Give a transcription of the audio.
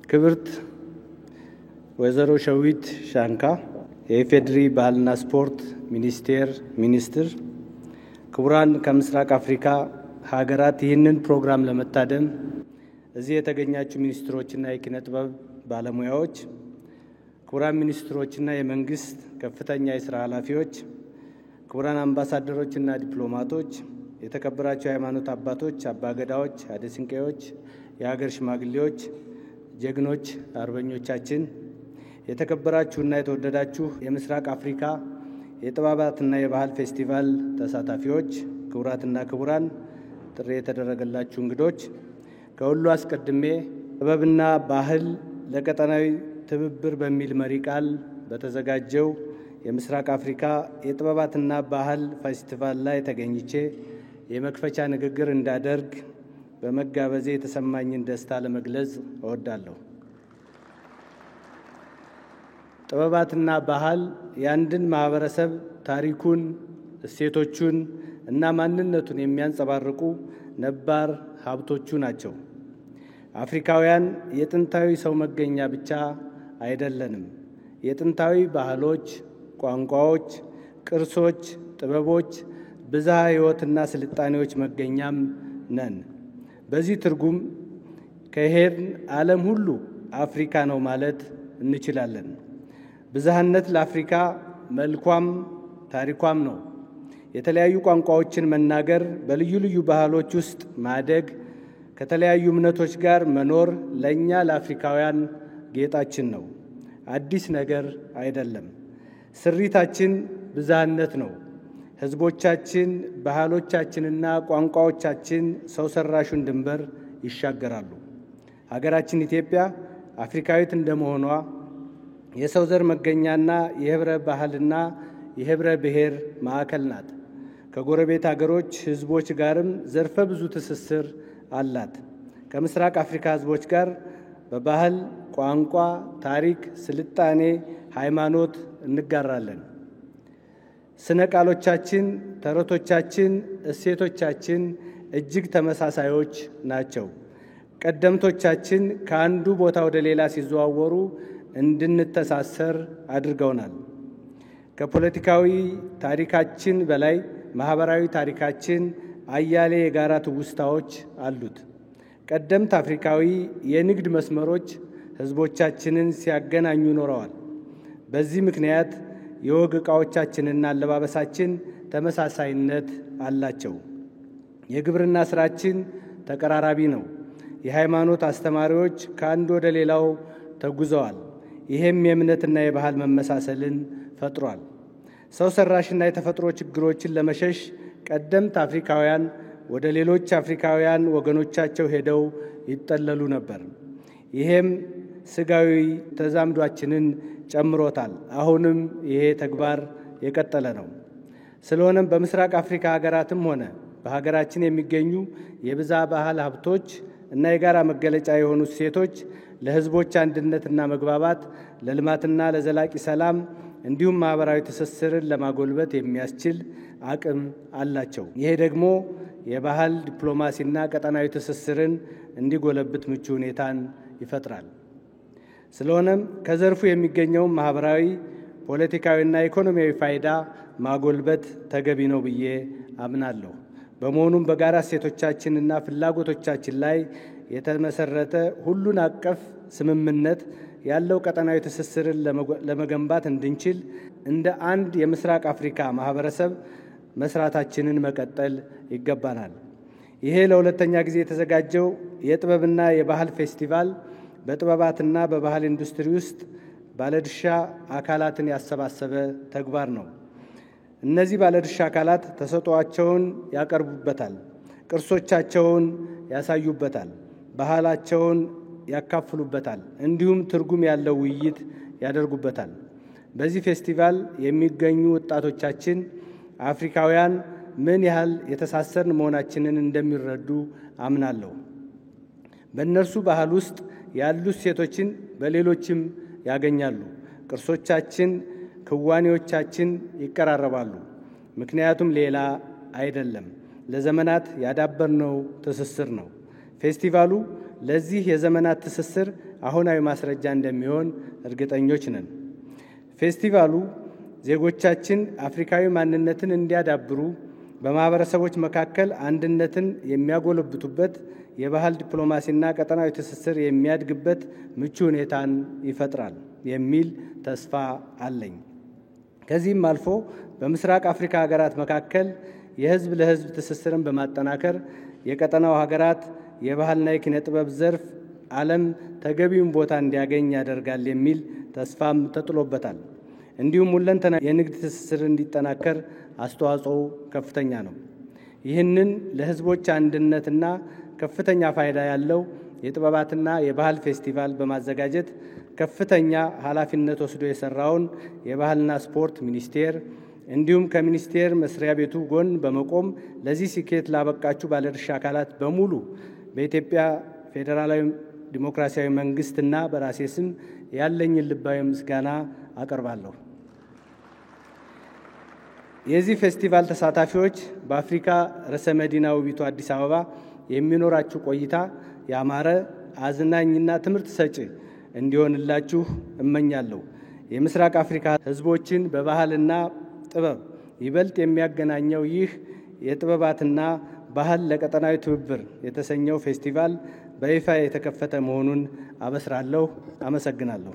ክብርት ወይዘሮ ሸዊት ሻንካ የኢፌዴሪ ባህልና ስፖርት ሚኒስቴር ሚኒስትር፣ ክቡራን ከምስራቅ አፍሪካ ሀገራት ይህንን ፕሮግራም ለመታደም እዚህ የተገኛችሁ ሚኒስትሮችና የኪነ ጥበብ ባለሙያዎች፣ ክቡራን ሚኒስትሮችና የመንግስት ከፍተኛ የሥራ ኃላፊዎች፣ ክቡራን አምባሳደሮችና ዲፕሎማቶች፣ የተከበራችሁ የሃይማኖት አባቶች፣ አባገዳዎች፣ አደስንቄዎች፣ የሀገር ሽማግሌዎች፣ ጀግኖች አርበኞቻችን፣ የተከበራችሁና የተወደዳችሁ የምስራቅ አፍሪካ የጥበባትና የባህል ፌስቲቫል ተሳታፊዎች፣ ክቡራትና ክቡራን፣ ጥሪ የተደረገላችሁ እንግዶች፣ ከሁሉ አስቀድሜ ጥበብና ባህል ለቀጠናዊ ትብብር በሚል መሪ ቃል በተዘጋጀው የምስራቅ አፍሪካ የጥበባትና ባህል ፌስቲቫል ላይ ተገኝቼ የመክፈቻ ንግግር እንዳደርግ በመጋበዜ የተሰማኝን ደስታ ለመግለጽ እወዳለሁ። ጥበባትና ባህል የአንድን ማህበረሰብ ታሪኩን፣ እሴቶቹን እና ማንነቱን የሚያንጸባርቁ ነባር ሀብቶቹ ናቸው። አፍሪካውያን የጥንታዊ ሰው መገኛ ብቻ አይደለንም። የጥንታዊ ባህሎች፣ ቋንቋዎች፣ ቅርሶች፣ ጥበቦች፣ ብዝሃ ሕይወትና ስልጣኔዎች መገኛም ነን። በዚህ ትርጉም ከሄድን ዓለም ሁሉ አፍሪካ ነው ማለት እንችላለን። ብዝሃነት ለአፍሪካ መልኳም ታሪኳም ነው። የተለያዩ ቋንቋዎችን መናገር፣ በልዩ ልዩ ባህሎች ውስጥ ማደግ፣ ከተለያዩ እምነቶች ጋር መኖር ለእኛ ለአፍሪካውያን ጌጣችን ነው። አዲስ ነገር አይደለም። ስሪታችን ብዝሃነት ነው። ሕዝቦቻችን፣ ባህሎቻችንና ቋንቋዎቻችን ሰው ሰራሹን ድንበር ይሻገራሉ። ሀገራችን ኢትዮጵያ አፍሪካዊት እንደመሆኗ የሰው ዘር መገኛና የህብረ ባህልና የህብረ ብሔር ማዕከል ናት። ከጎረቤት ሀገሮች ሕዝቦች ጋርም ዘርፈ ብዙ ትስስር አላት። ከምስራቅ አፍሪካ ሕዝቦች ጋር በባህል፣ ቋንቋ፣ ታሪክ፣ ስልጣኔ፣ ሃይማኖት እንጋራለን። ስነ ቃሎቻችን፣ ተረቶቻችን፣ እሴቶቻችን እጅግ ተመሳሳዮች ናቸው። ቀደምቶቻችን ከአንዱ ቦታ ወደ ሌላ ሲዘዋወሩ እንድንተሳሰር አድርገውናል። ከፖለቲካዊ ታሪካችን በላይ ማህበራዊ ታሪካችን አያሌ የጋራ ትውስታዎች አሉት። ቀደምት አፍሪካዊ የንግድ መስመሮች ህዝቦቻችንን ሲያገናኙ ኖረዋል። በዚህ ምክንያት የወግ ዕቃዎቻችንና አለባበሳችን ተመሳሳይነት አላቸው። የግብርና ስራችን ተቀራራቢ ነው። የሃይማኖት አስተማሪዎች ከአንዱ ወደ ሌላው ተጉዘዋል። ይሄም የእምነትና የባህል መመሳሰልን ፈጥሯል። ሰው ሰራሽና የተፈጥሮ ችግሮችን ለመሸሽ ቀደምት አፍሪካውያን ወደ ሌሎች አፍሪካውያን ወገኖቻቸው ሄደው ይጠለሉ ነበር። ይሄም ስጋዊ ተዛምዷችንን ጨምሮታል። አሁንም ይሄ ተግባር የቀጠለ ነው። ስለሆነም በምስራቅ አፍሪካ ሀገራትም ሆነ በሀገራችን የሚገኙ የብዝሃ ባህል ሀብቶች እና የጋራ መገለጫ የሆኑ እሴቶች ለህዝቦች አንድነትና መግባባት፣ ለልማትና ለዘላቂ ሰላም እንዲሁም ማህበራዊ ትስስርን ለማጎልበት የሚያስችል አቅም አላቸው። ይሄ ደግሞ የባህል ዲፕሎማሲና ቀጠናዊ ትስስርን እንዲጎለብት ምቹ ሁኔታን ይፈጥራል። ስለሆነም ከዘርፉ የሚገኘው ማህበራዊ፣ ፖለቲካዊና ኢኮኖሚያዊ ፋይዳ ማጎልበት ተገቢ ነው ብዬ አምናለሁ። በመሆኑም በጋራ እሴቶቻችንና ፍላጎቶቻችን ላይ የተመሰረተ ሁሉን አቀፍ ስምምነት ያለው ቀጠናዊ ትስስርን ለመገንባት እንድንችል እንደ አንድ የምስራቅ አፍሪካ ማህበረሰብ መስራታችንን መቀጠል ይገባናል። ይሄ ለሁለተኛ ጊዜ የተዘጋጀው የጥበብና የባህል ፌስቲቫል በጥበባትና በባህል ኢንዱስትሪ ውስጥ ባለድርሻ አካላትን ያሰባሰበ ተግባር ነው። እነዚህ ባለድርሻ አካላት ተሰጥኦአቸውን ያቀርቡበታል፣ ቅርሶቻቸውን ያሳዩበታል፣ ባህላቸውን ያካፍሉበታል፣ እንዲሁም ትርጉም ያለው ውይይት ያደርጉበታል። በዚህ ፌስቲቫል የሚገኙ ወጣቶቻችን አፍሪካውያን ምን ያህል የተሳሰርን መሆናችንን እንደሚረዱ አምናለሁ። በእነርሱ ባህል ውስጥ ያሉ እሴቶችን በሌሎችም ያገኛሉ። ቅርሶቻችን፣ ክዋኔዎቻችን ይቀራረባሉ። ምክንያቱም ሌላ አይደለም፣ ለዘመናት ያዳበርነው ትስስር ነው። ፌስቲቫሉ ለዚህ የዘመናት ትስስር አሁናዊ ማስረጃ እንደሚሆን እርግጠኞች ነን። ፌስቲቫሉ ዜጎቻችን አፍሪካዊ ማንነትን እንዲያዳብሩ፣ በማህበረሰቦች መካከል አንድነትን የሚያጎለብቱበት፣ የባህል ዲፕሎማሲና ቀጠናዊ ትስስር የሚያድግበት ምቹ ሁኔታን ይፈጥራል የሚል ተስፋ አለኝ። ከዚህም አልፎ በምስራቅ አፍሪካ ሀገራት መካከል የህዝብ ለህዝብ ትስስርን በማጠናከር የቀጠናው ሀገራት የባህልና የኪነ ጥበብ ዘርፍ ዓለም ተገቢውን ቦታ እንዲያገኝ ያደርጋል የሚል ተስፋም ተጥሎበታል። እንዲሁም ሁለንተና የንግድ ትስስር እንዲጠናከር አስተዋጽኦ ከፍተኛ ነው። ይህንን ለህዝቦች አንድነትና ከፍተኛ ፋይዳ ያለው የጥበባትና የባህል ፌስቲቫል በማዘጋጀት ከፍተኛ ኃላፊነት ወስዶ የሰራውን የባህልና ስፖርት ሚኒስቴር እንዲሁም ከሚኒስቴር መስሪያ ቤቱ ጎን በመቆም ለዚህ ስኬት ላበቃችሁ ባለድርሻ አካላት በሙሉ በኢትዮጵያ ፌዴራላዊ ዲሞክራሲያዊ መንግስትና በራሴ ስም ያለኝን ልባዊ ምስጋና አቀርባለሁ። የዚህ ፌስቲቫል ተሳታፊዎች በአፍሪካ ርዕሰ መዲና ውቢቱ አዲስ አበባ የሚኖራችሁ ቆይታ ያማረ፣ አዝናኝና ትምህርት ሰጪ እንዲሆንላችሁ እመኛለሁ። የምስራቅ አፍሪካ ህዝቦችን በባህልና ጥበብ ይበልጥ የሚያገናኘው ይህ የጥበባትና ባህል ለቀጠናዊ ትብብር የተሰኘው ፌስቲቫል በይፋ የተከፈተ መሆኑን አበስራለሁ። አመሰግናለሁ።